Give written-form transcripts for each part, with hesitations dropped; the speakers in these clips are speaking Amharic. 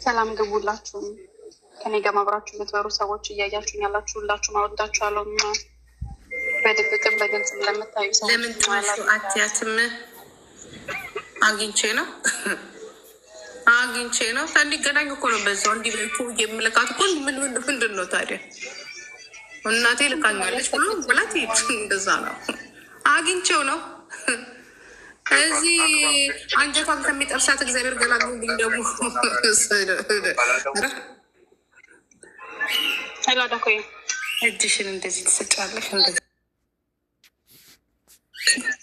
ሰላም ግቡላችሁ። ከኔ ጋር ማብራችሁ የምትበሩ ሰዎች እያያችሁኝ ያላችሁ ሁላችሁ ማወዳችኋለሁ። በድብቅም በግልጽ ለምታዩ ሰዎች ለምን ትመሹ አትያትም? አግኝቼ ነው እንዲገናኝ እኮ ነው። በዛው እንዲ የምልቃት እኮ ምንድን ነው ታዲያ? እናቴ ልካኛለች ብሎ ብላት እንደዛ ነው። አግኝቼው ነው እዚህ አንጀቷን ከሚጠርሳት እግዚአብሔር ገላግልኝ። ደግሞ ላዳኮ እጅሽን እንደዚህ ትሰጫለሽ፣ እንደዚህ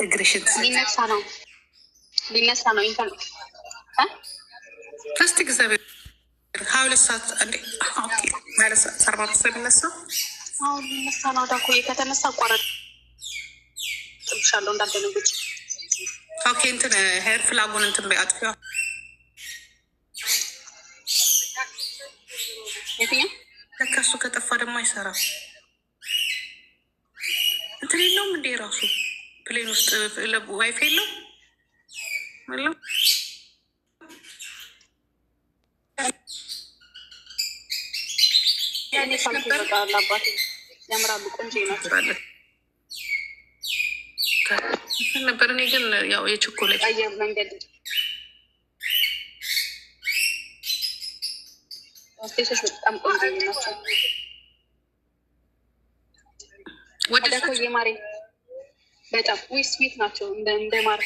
እግርሽን ሊነሳ ነው ኢንተርኔት እስቲ እግዚአብሔር 22 ሰዓት እንዴ 40 የሚነሳ ሊነሳ ነው። ዳኮ ከተነሳ አቋረጥ ጥብሻለሁ እንዳደነግጭ። ኦኬ እንትን ሄር ፍላጉን እንትን በያጥፊያ የትኛው ለካ እሱ ከጠፋ ደግሞ አይሰራም። እንትን የለውም እንዴ ራሱ ፕሌን ውስጥ ዋይፋይ የለው አለው። ያምራሉ፣ ቆንጆ ናቸው ነበር። እኔ ግን ያው የችኮለች አየር መንገድ ስቴቶች በጣም ቆንጆ ናቸው። ወደ ኮዬ ማሬ በጣም ስዊት ናቸው። እንደ ማር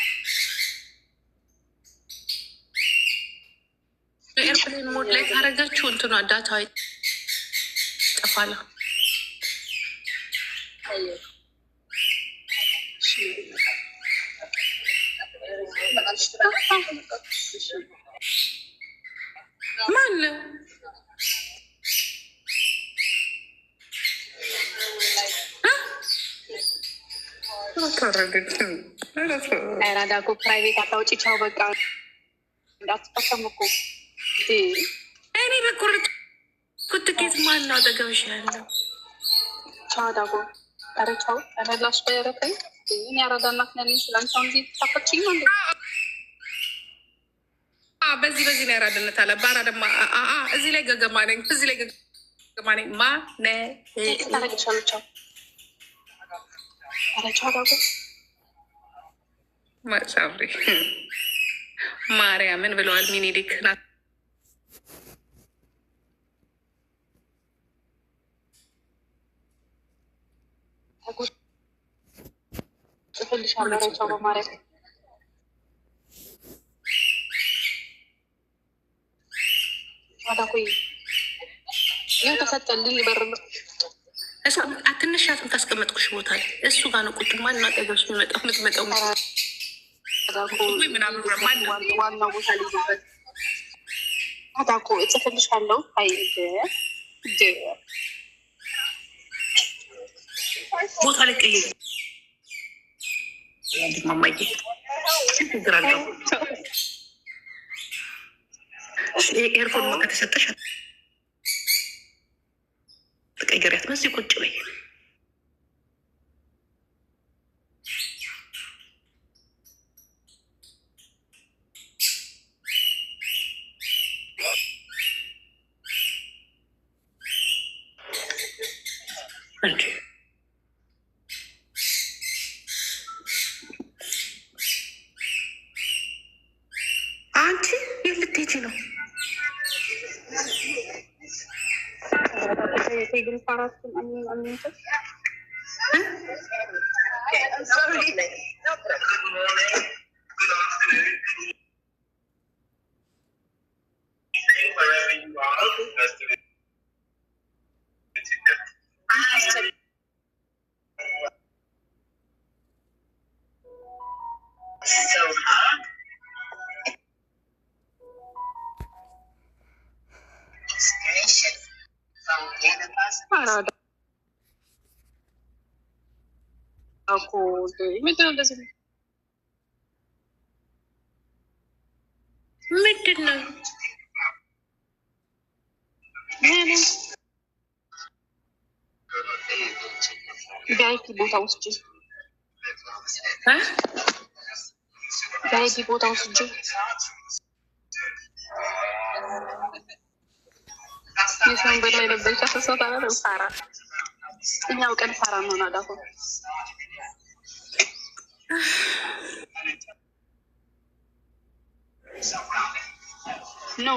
ኤርፕሌን ሞድ ላይ ካረጋችሁ እንትኗ ዳታ ጠፋላ። ማን ራዳጎ ፕራይቬት አታውጪ። ቻው በቃ እንዳትጠቀሙ እኮ እኔ በቁርጥ ኩትኬት ማን ነው አጠገብሽ ያለው? ቻው ዳጎ ኧረ ቻው ተመላሽ በረከኝ። እኔ ያረዳናት ነኝ ስለአንሳውን ዚ ታፈችኝ ነው እንዴ? በዚህ ነው ያራድነት አለ ባራ ደማ እዚህ ላይ ገገማ ነኝ ማነ ታረግሻለሁ። ቻው ኧረ ቻው ዳጎ ማሳብሪ ማርያምን ብለዋል። ሚኒሊክ ናት ጽፍልሻለሁ። ኧረ ቻው በማርያም አዳኮይ ይኸው ተሰጠልኝ። በር አትነሻትም ካስቀመጥኩሽ ቦታ ላይ እሱ ጋር ነው ቁጭ ማን አጠገብሽ የምትመጣው ዋናው ቦታ ልይበት አዳኮ እጽፍልሻለሁ። ቦታ ላይ ቀይር ማማዬ ችግር አለው። ኤርፎን ከተሰጠሽ ተቀየሪያት መስ ቁጭ በይ። አንቺ የት ልትሄጂ ነው? ምንድን ነው ቪአይፒ ቦታ ውስጥ ቪአይፒ ቦታ ውስጥ ወንበር ላይ ነበር ተሰጣ ነው ሳራ እኛው ቀን ሳራ ነው ናዳፎ ኖ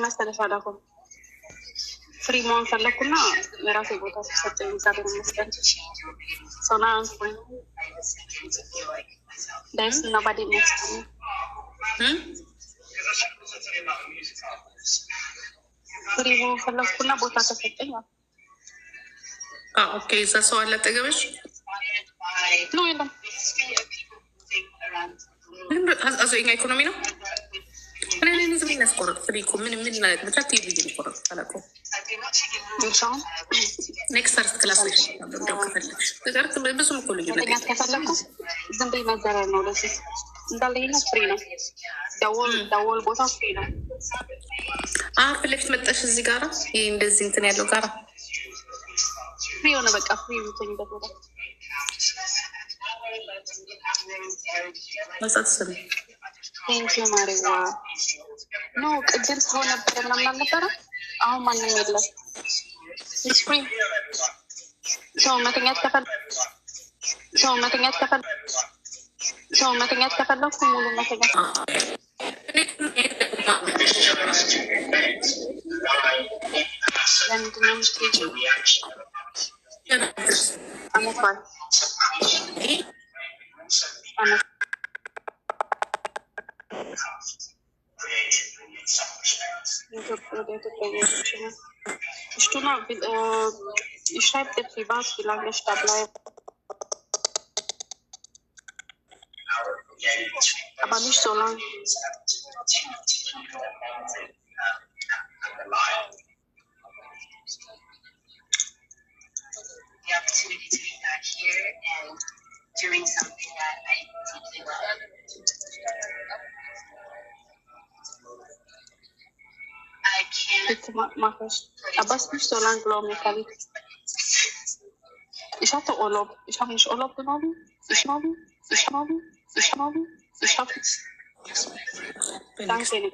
መሰለሽ አዳፎ ፍሪ መሆን ፈለኩና የራሴ ቦታ ተሰጠኝ። ዛሬ መስጠት ሶና አንፎይ ደስ እና ባዲ ነስት ፍሪ መሆን ፈለኩና ቦታ ተሰጠኝ። ኦኬ እዛ ሰው አለ አጠገብሽ? ነው የለም። አዞኛ ኢኮኖሚ ነው እኔ ዝም እናስቆረጥ ፍሪኮ ምን ብቻ ቲቪ ይቆረጥ አላቆ ኔክስት ፈርስት ክላስ ላይ እንደው ከፈለግሽ ትቀርጥ ብዙም እኮ ልዩነት ከፈለኩ ዝም ብዬ መዘረር ነው ደስ እንዳለኝ ፍሪ ነው። ደወል ቦታ ፍሪ ነው። ፊት ለፊት መጣሽ እዚህ ጋራ ይሄ እንደዚህ እንትን ያለው ጋራ ፍሪ ሆነ በቃ ፍሪ የምትሆኝበት ቦታ መሳትስም ቴንኪዩ ማሪዋ ኖ ቅድም ሰው ነበረ ምናምን አልነበረ አሁን ማንም የለም። ኢትስ ፍሪ ሰው መተኛት ከፈለኩ ሙሉ መተኛት ለምንድን ነው የምትሄጂው? አመት በዓል Bist du noch, ich schreibe dir privat, wie lange ich da bleibe. Aber nicht so lang. The opportunity to be back here and doing something that I deeply love. Bitte mach es. Aber es ist nicht so lang, glaube ich. Ich hatte Urlaub. Ich habe nicht Urlaub genommen. Ich habe es. Danke.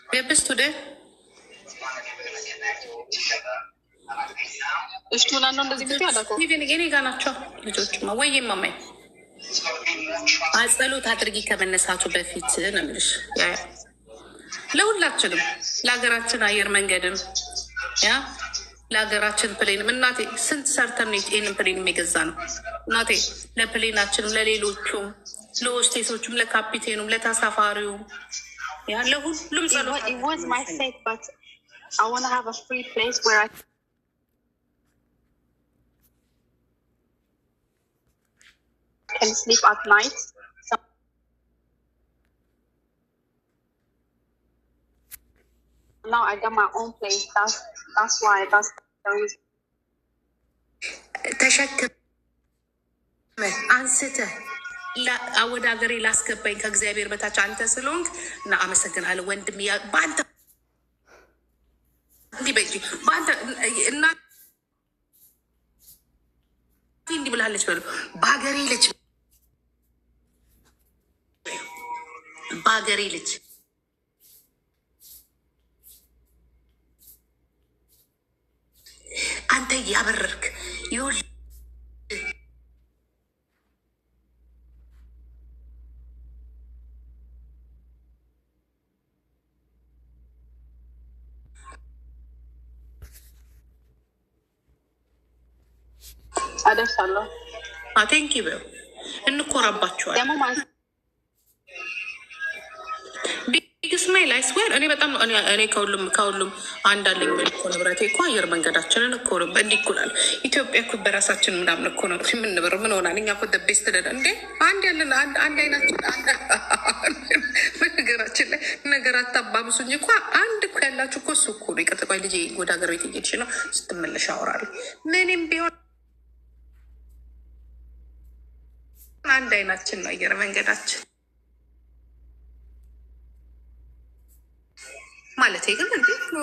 Wer bist du denn? Ich tue dann እንደዚህ ብቻ አላውቅም። እኔ ጋር ናቸው ልጆችማ ወይ ማማይ ጸሎት አድርጊ ከመነሳቱ በፊት ነው የምልሽ። ለሁላችንም ለሀገራችን አየር መንገድም ያ ለሀገራችን ፕሌንም እናቴ ስንት ሰርተን ይህንን ፕሌን የሚገዛ ነው እናቴ ለፕሌናችንም ለሌሎቹም ለሆስቴሶቹም ለካፒቴኑም ለተሳፋሪውም ያ ለሁሉም ጸሎት It was my fate, but I want to have a free place where I can sleep at night. Now I got my own place. That's why. That's the reason. ተሸክመ አንስተህ ወደ ሀገሬ ላስገባኝ ከእግዚአብሔር በታች አንተ ስለሆንክ እና አመሰግናለሁ ወንድም። በአንተ እንዲህ በይ በአንተ እና እንዲህ ብላለች በሉ በሀገሬ ልጅ አንተ እያበረርክ ይሁን አደርሳለሁ። ቴንኪ በ እንኮራባችኋል ደግሞ ማለት ስማይል አይስዌር እኔ በጣም እኔ ከሁሉም አንድ አለኝ እኮ ንብረቴ እኮ አየር መንገዳችንን እኮ ነው። እንዲኩላል ኢትዮጵያ እኮ በራሳችን ምናምን እኮ ነው የምንበር ምን ሆናል? እኛ እኮ ደቤስ ትደዳ እንዴ አንድ ያለን አንድ አይናችን በነገራችን ላይ ነገር አታባብሱ እንጂ እኮ አንድ እኮ ያላችሁ እኮ እሱ እኮ ነው። የቀጥቋይ ልጅ ወደ ሀገር ቤት እየሄድሽ ነው ስትመለሽ አወራለሁ። ምንም ቢሆን አንድ አይናችን ነው አየር መንገዳችን ማለት ግን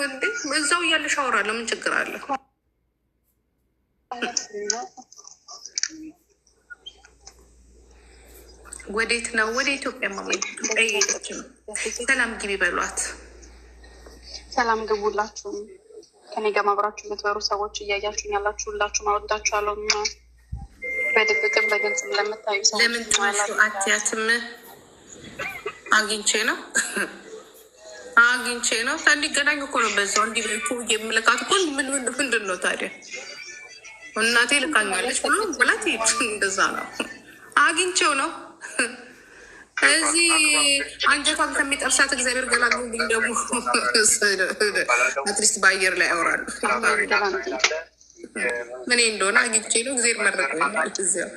እንዴ እዛው እያለሽ አወራለሁ። ምን ችግር አለ? ወዴት ነው? ወደ ኢትዮጵያ ማሄደች ነው። ሰላም ግቢ በሏት። ሰላም ግቡላችሁም ከኔ ጋር ማብራችሁ የምትበሩ ሰዎች እያያችሁኝ ያላችሁ ሁላችሁም አወዳችኋለሁ። በድብቅም በግልጽም ለምታዩ ሰዎች ለምን ትመሹ አትያትም? አግኝቼ ነው እንዲገናኙ እኮ ነው። በዛው እንዲህ እኮ የምልካት እኮ ምንድን ነው ታዲያ? እናቴ ልካኛለች ብሎ ብላት እንደዛ ነው። አግኝቼው ነው እዚህ አንጀቷን ከሚጠርሳት እግዚአብሔር ገላግልኝ። ደግሞ አትሊስት በአየር ላይ ያወራሉ። ምን እንደሆነ አግኝቼ ነው። እግዚአብሔር መረቀ እዚያው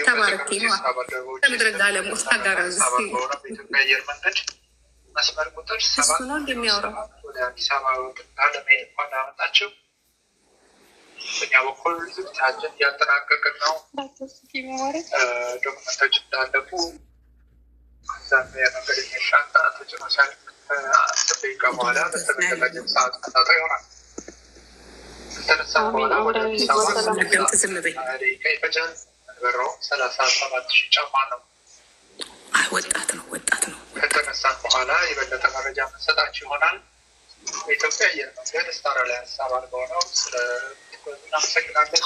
ተባረኪ ነው ከምድረግ አለሞት አጋራዝ መስመር ቁጥር እሱ ነው እንደሚያወራው። ወደ አዲስ አበባ ለመሄድ እንኳን አመጣቸው። በኛ በኩል ዝግጅታችን እያጠናቀቅን ነው። ዶክመንቶች እንዳለፉ የመንገደኛ ሻንጣ ተጭኖ ሲያልቅ ከ10 ደቂቃ በኋላ በተመለከተ ሰዓት ቀጣጣ ይሆናል። ከተነሳ በኋላ ወደ አዲስ አበባ ደቂቃ ይፈጃል። በረው 37,000 ጫማ ነው። ወጣት ነው። ከተነሳን በኋላ የበለጠ መረጃ መሰጣችሁ ይሆናል። በኢትዮጵያ አየር መንገድ ስታር አላያንስ አባል በሆነው ስለ እናመሰግናለን።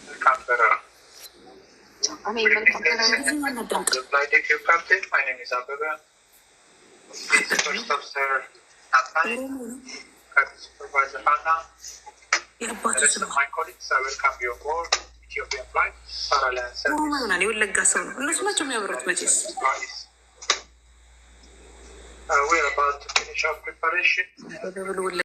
መልካም በረራ። የወለጋ ሰው ነው። እነሱ ናቸው የሚያበሩት መቼስ we are about to finish our preparation.